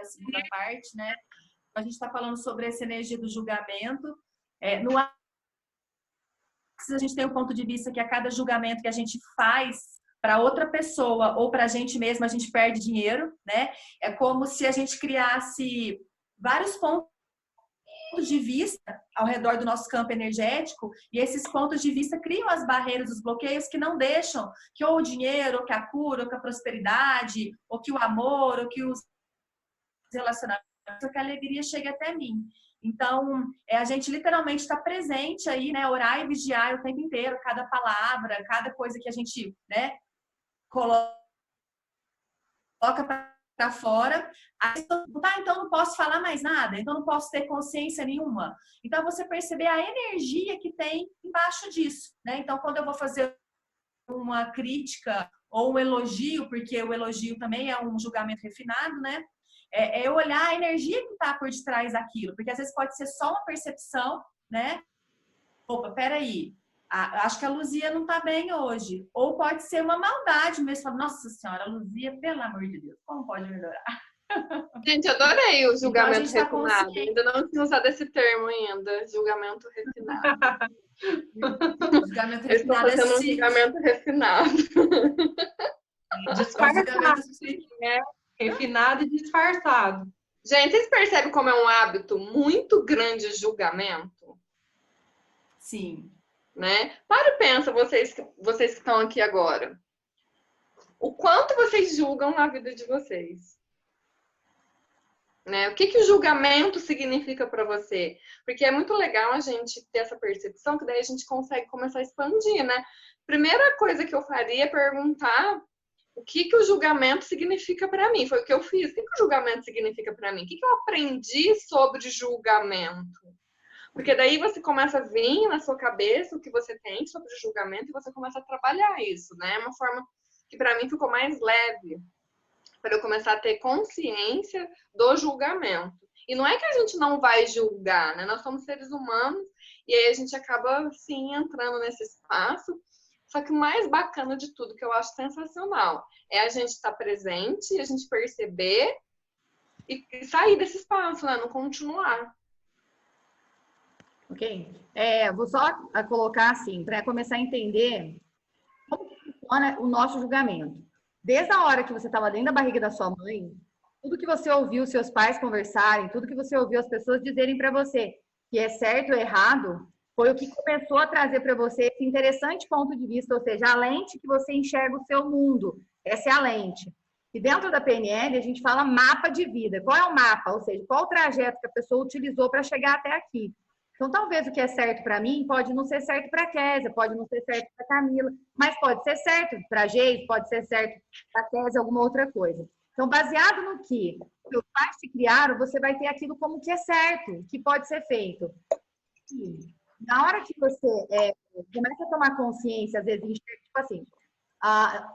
da segunda parte, né? A gente está falando sobre essa energia do julgamento. No Axis, a gente tem um ponto de vista que a cada julgamento que a gente faz para outra pessoa ou para a gente mesmo, a gente perde dinheiro, né? É como se a gente criasse vários pontos de vista ao redor do nosso campo energético, e esses pontos de vista criam as barreiras, os bloqueios que não deixam que ou o dinheiro, ou que a cura, ou que a prosperidade, ou que o amor, ou que os relacionamentos, ou que a alegria chegue até mim. Então, a gente literalmente está presente aí, né? Orar e vigiar o tempo inteiro, cada palavra, cada coisa que a gente, né, coloca para fora. Aí, tá, então não posso falar mais nada, então não posso ter consciência nenhuma. Então, você perceber a energia que tem embaixo disso, né? Então, quando eu vou fazer uma crítica ou um elogio, porque o elogio também é um julgamento refinado, né? É eu olhar a energia que está por detrás daquilo, porque às vezes pode ser só uma percepção, né? Opa, peraí, acho que a Luzia não está bem hoje. Ou pode ser uma maldade mesmo. Nossa Senhora, a Luzia, pelo amor de Deus, como pode melhorar? Gente, adorei o julgamento então, refinado. Ainda não tinha usado esse termo ainda, julgamento refinado. Julgamento Eu estou refinado fazendo um julgamento refinado. Disfarçado, né? Refinado e disfarçado. Gente, vocês percebem como é um hábito muito grande julgamento? Sim. Né? Para e pensa, vocês que estão aqui agora. O quanto vocês julgam na vida de vocês? Né? O que o julgamento significa para você? Porque é muito legal a gente ter essa percepção, que daí a gente consegue começar a expandir, né? Primeira coisa que eu faria é perguntar o que o julgamento significa para mim. Foi o que eu fiz. O que o julgamento significa para mim? O que eu aprendi sobre julgamento? Porque daí você começa a vir na sua cabeça o que você tem sobre julgamento e você começa a trabalhar isso, né? É uma forma que para mim ficou mais leve, para eu começar a ter consciência do julgamento. E não é que a gente não vai julgar, né? Nós somos seres humanos e aí a gente acaba, sim, entrando nesse espaço. Só que o mais bacana de tudo, que eu acho sensacional, é a gente estar presente, a gente perceber e sair desse espaço, né? Não continuar. Ok? Vou só colocar assim, para começar a entender como funciona o nosso julgamento. Desde a hora que você estava dentro da barriga da sua mãe, tudo que você ouviu seus pais conversarem, tudo que você ouviu as pessoas dizerem para você que é certo ou errado, foi o que começou a trazer para você esse interessante ponto de vista, ou seja, a lente que você enxerga o seu mundo. Essa é a lente. E dentro da PNL, a gente fala mapa de vida. Qual é o mapa? Ou seja, qual o trajeto que a pessoa utilizou para chegar até aqui? Então, talvez o que é certo para mim pode não ser certo para a Kézia, pode não ser certo para a Camila, mas pode ser certo para a Geise, pode ser certo para a Kézia, alguma outra coisa. Então, baseado no que os pais te criaram, você vai ter aquilo como que é certo, que pode ser feito. E na hora que você começa a tomar consciência, às vezes, tipo assim,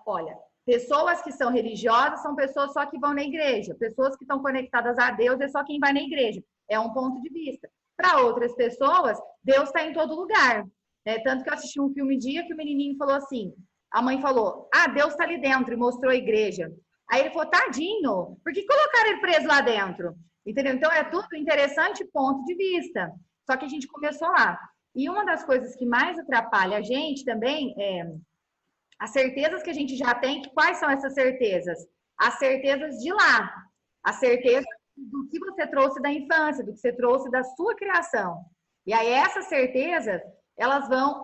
olha, pessoas que são religiosas são pessoas só que vão na igreja, pessoas que estão conectadas a Deus é só quem vai na igreja. É um ponto de vista. Para outras pessoas, Deus está em todo lugar. Tanto que eu assisti um filme dia que o menininho falou assim, a mãe falou, Deus está ali dentro, e mostrou a igreja. Aí ele falou, tadinho, por que colocaram ele preso lá dentro? Entendeu? Então, é tudo interessante ponto de vista. Só que a gente começou lá. E uma das coisas que mais atrapalha a gente também é as certezas que a gente já tem. Quais são essas certezas? As certezas de lá. A certeza do que você trouxe da infância, do que você trouxe da sua criação. E aí, essas certezas, elas vão...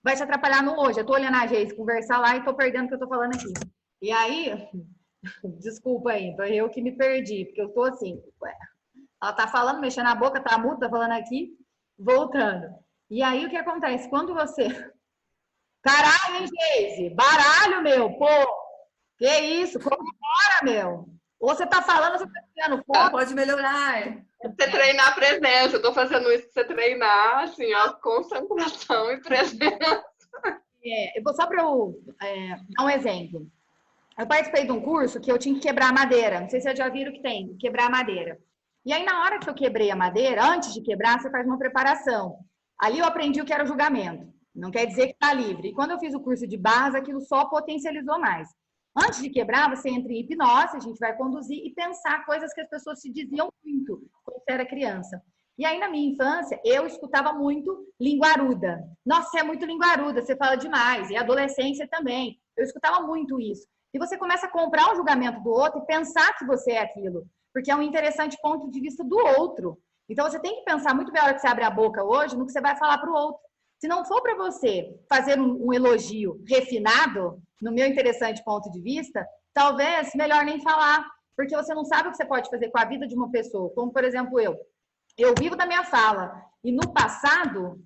vai te atrapalhar no hoje. Eu tô olhando a Geise conversar lá e tô perdendo o que eu tô falando aqui. E aí... Desculpa aí, foi eu que me perdi, porque eu tô assim... Ela tá falando, mexendo a boca, tá muda, tá falando aqui, voltando. E aí, o que acontece? Quando você... Caralho, hein, Geise? Baralho, meu, pô! Que isso? Comemora, meu! Ou você tá falando, ou você tá tirando foto. Pode melhorar. Você treinar a presença. Eu tô fazendo isso pra você treinar, assim, ó, concentração e presença. Só para eu dar um exemplo. Eu participei de um curso que eu tinha que quebrar madeira. Não sei se vocês já viram que tem, quebrar madeira. E aí, na hora que eu quebrei a madeira, antes de quebrar, você faz uma preparação. Ali eu aprendi o que era o julgamento. Não quer dizer que está livre. E quando eu fiz o curso de barras, aquilo só potencializou mais. Antes de quebrar, você entra em hipnose, a gente vai conduzir e pensar coisas que as pessoas se diziam muito quando você era criança. E aí, na minha infância, eu escutava muito linguaruda. Nossa, você é muito linguaruda, você fala demais. E adolescência também. Eu escutava muito isso. E você começa a comprar o julgamento do outro e pensar que você é aquilo. Porque é um interessante ponto de vista do outro. Então, você tem que pensar muito bem a hora que você abre a boca hoje no que você vai falar para o outro. Se não for para você fazer um elogio refinado, no meu interessante ponto de vista, talvez melhor nem falar. Porque você não sabe o que você pode fazer com a vida de uma pessoa. Como, por exemplo, eu vivo da minha fala. E no passado,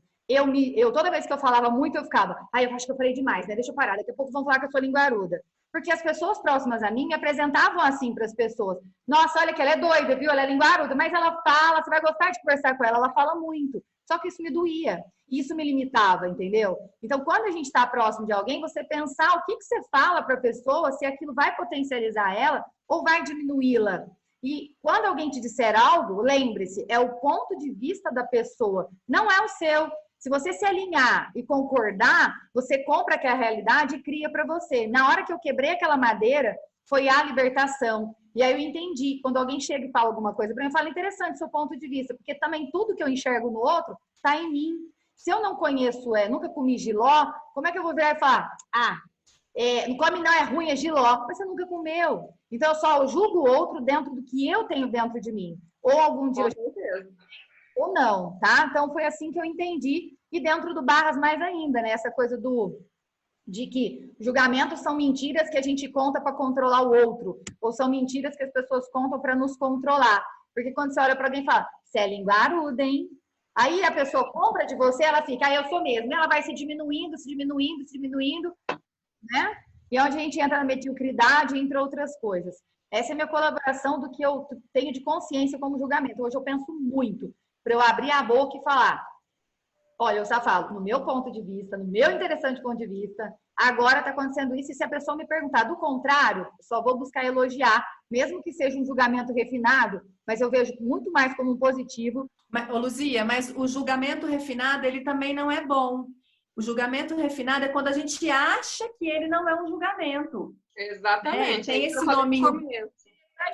toda vez que eu falava muito, eu ficava, eu acho que eu falei demais, né? Deixa eu parar, daqui a pouco vão falar que eu sou linguaruda. Porque as pessoas próximas a mim me apresentavam assim para as pessoas. Nossa, olha que ela é doida, viu? Ela é linguaruda, mas ela fala, você vai gostar de conversar com ela fala muito. Só que isso me doía, isso me limitava, entendeu? Então, quando a gente está próximo de alguém, você pensar o que você fala para a pessoa, se aquilo vai potencializar ela ou vai diminuí-la. E quando alguém te disser algo, lembre-se, é o ponto de vista da pessoa, não é o seu. Se você se alinhar e concordar, você compra aquela realidade e cria para você. Na hora que eu quebrei aquela madeira, foi a libertação. E aí eu entendi. Quando alguém chega e fala alguma coisa para mim, eu falo, interessante seu ponto de vista, porque também tudo que eu enxergo no outro está em mim. Se eu não conheço, nunca comi jiló, como é que eu vou virar e falar, não come não, é ruim, é jiló, mas você nunca comeu. Então eu só julgo o outro dentro do que eu tenho dentro de mim. Ou algum dia ou não, tá? Então foi assim que eu entendi. E dentro do Barras mais ainda, né? Essa coisa de que julgamentos são mentiras que a gente conta para controlar o outro, ou são mentiras que as pessoas contam para nos controlar. Porque quando você olha para alguém e fala, você é linguaruda, hein? Aí a pessoa compra de você, ela fica, eu sou mesmo. E ela vai se diminuindo, né? E onde a gente entra na mediocridade, entre outras coisas. Essa é a minha colaboração do que eu tenho de consciência como julgamento. Hoje eu penso muito para eu abrir a boca e falar, olha, eu só falo, no meu ponto de vista, no meu interessante ponto de vista, agora está acontecendo isso, e se a pessoa me perguntar do contrário, só vou buscar elogiar, mesmo que seja um julgamento refinado, mas eu vejo muito mais como um positivo. Luzia, mas o julgamento refinado, ele também não é bom. O julgamento refinado é quando a gente acha que ele não é um julgamento. Exatamente. Tem esse nominho,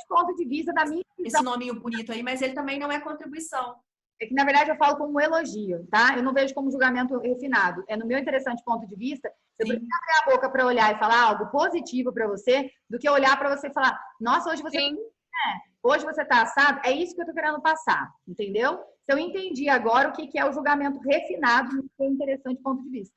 ponto de vista da minha visão. Esse nominho bonito aí, mas ele também não é contribuição. É que, na verdade, eu falo como um elogio, tá? Eu não vejo como julgamento refinado. É no meu interessante ponto de vista, eu prefiro abrir a boca para olhar e falar algo positivo para você, do que olhar para você e falar, nossa, hoje você hoje você tá assado. É isso que eu tô querendo passar, entendeu? Então, eu entendi agora o que é o julgamento refinado no meu interessante ponto de vista.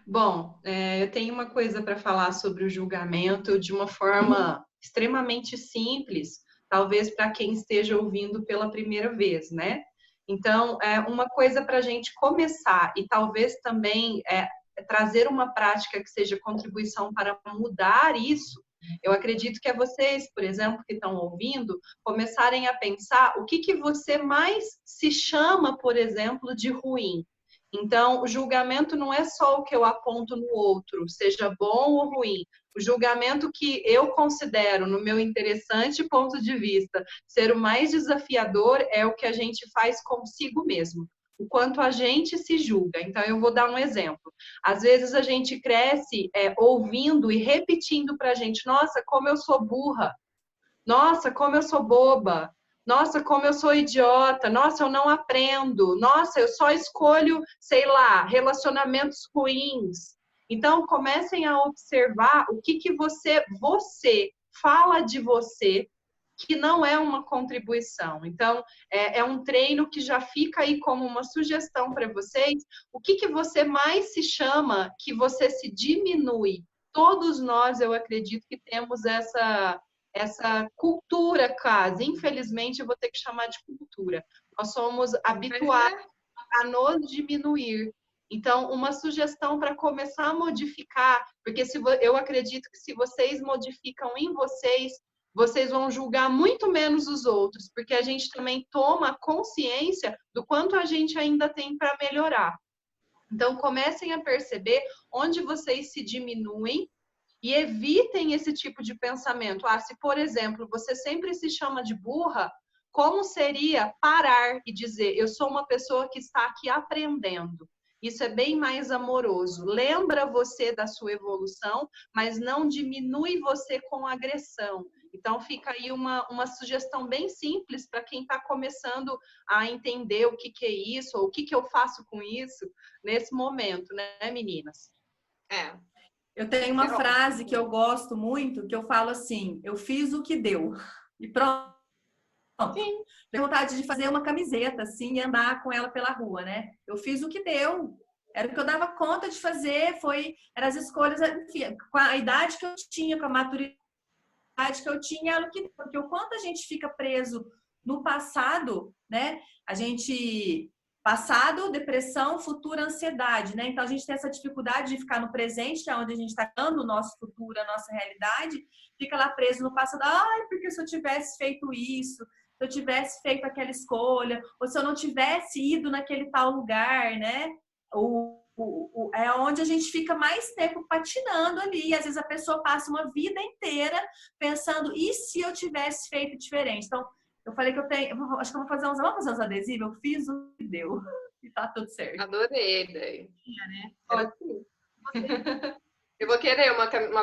Bom, eu tenho uma coisa para falar sobre o julgamento de uma forma extremamente simples, talvez para quem esteja ouvindo pela primeira vez, né? Então, uma coisa para a gente começar e talvez também trazer uma prática que seja contribuição para mudar isso, eu acredito que é vocês, por exemplo, que estão ouvindo, começarem a pensar o que você mais se chama, por exemplo, de ruim. Então, o julgamento não é só o que eu aponto no outro, seja bom ou ruim. O julgamento que eu considero, no meu interessante ponto de vista, ser o mais desafiador é o que a gente faz consigo mesmo. O quanto a gente se julga. Então, eu vou dar um exemplo. Às vezes, a gente cresce ouvindo e repetindo para a gente, nossa, como eu sou burra. Nossa, como eu sou boba. Nossa, como eu sou idiota. Nossa, eu não aprendo. Nossa, eu só escolho, sei lá, relacionamentos ruins. Então, comecem a observar o que você fala de você que não é uma contribuição. Então, é um treino que já fica aí como uma sugestão para vocês. O que você mais se chama que você se diminui? Todos nós, eu acredito que temos essa cultura quase. Infelizmente, eu vou ter que chamar de cultura. Nós somos habituados a nos diminuir. Então, uma sugestão para começar a modificar, porque eu acredito que se vocês modificam em vocês vão julgar muito menos os outros, porque a gente também toma consciência do quanto a gente ainda tem para melhorar. Então, comecem a perceber onde vocês se diminuem e evitem esse tipo de pensamento. Se, por exemplo, você sempre se chama de burra, como seria parar e dizer, eu sou uma pessoa que está aqui aprendendo. Isso é bem mais amoroso. Lembra você da sua evolução, mas não diminui você com agressão. Então, fica aí uma sugestão bem simples para quem está começando a entender o que é isso, ou o que eu faço com isso nesse momento, né, meninas? Eu tenho uma frase que eu gosto muito, que eu falo assim, eu fiz o que deu. E pronto. Sim. Tenho vontade de fazer uma camiseta, assim, e andar com ela pela rua, né? Eu fiz o que deu. Era o que eu dava conta de fazer, eram as escolhas, enfim, com a idade que eu tinha, com a maturidade que eu tinha, era o que deu. Porque o quanto a gente fica preso no passado, né? A gente... Passado, depressão, futuro, ansiedade, né? Então, a gente tem essa dificuldade de ficar no presente, que é onde a gente está dando o nosso futuro, a nossa realidade, fica lá preso no passado. Ai, porque se eu tivesse feito isso, se eu tivesse feito aquela escolha, ou se eu não tivesse ido naquele tal lugar, né? É onde a gente fica mais tempo patinando ali. E às vezes a pessoa passa uma vida inteira pensando, e se eu tivesse feito diferente? Então, eu falei que acho que eu vou fazer uns adesivos, eu fiz o que deu. E tá tudo certo. Adorei a ideia. Né? Eu vou querer uma